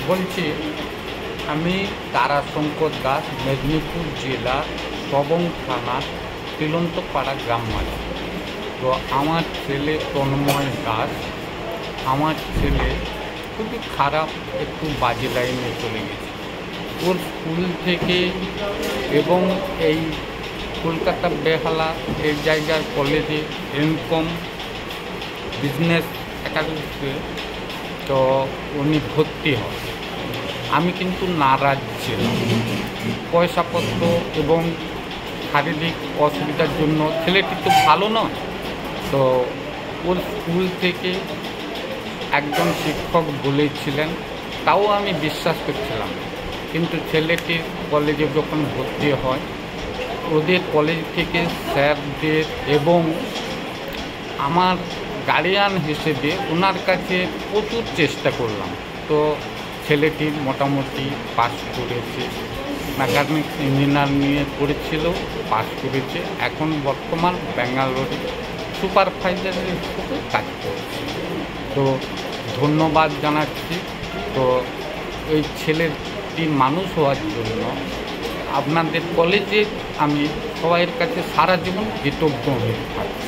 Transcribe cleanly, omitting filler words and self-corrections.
বলছি আমি তারাশঙ্কর দাস, মেদিনীপুর জেলা সবং থানা তিলন্তপাড়া গ্রাম মালিক। তো আমার ছেলে তন্ময় দাস, আমার ছেলে খুবই খারাপ একটু বাজে লাইনে চলে গেছে। ওর স্কুল থেকে এবং এই কলকাতা বেহালা এই জায়গার কলেজে এমকম বিজনেস একাডেমিতে তো উনি ভর্তি হন। আমি কিন্তু নারাজ ছিলাম। পয়সাপত্র এবং শারীরিক অসুবিধার জন্য ছেলেটি তো ভালো নয়। তো ওর স্কুল থেকে একজন শিক্ষক বলেছিলেন, তাও আমি বিশ্বাস করছিলাম। কিন্তু ছেলেটির কলেজে যখন ভর্তি হয়, ওদের কলেজ থেকে স্যারদের এবং আমার গার্ডিয়ান হিসেবে ওনার কাছে প্রচুর চেষ্টা করলাম। তো ছেলেটি মোটামুটি পাস করেছে, মেকানিক্স ইঞ্জিনিয়ার নিয়ে করেছিল, পাস করেছে। এখন বর্তমান ব্যাঙ্গালোরে সুপারভাইজারের হিসেবে কাজ করছে। তো ধন্যবাদ জানাচ্ছি। তো ওই ছেলেটি মানুষ হওয়ার জন্য আপনাদের কলেজে আমি সবাইয়ের কাছে সারা জীবন কৃতজ্ঞ হয়ে থাকি।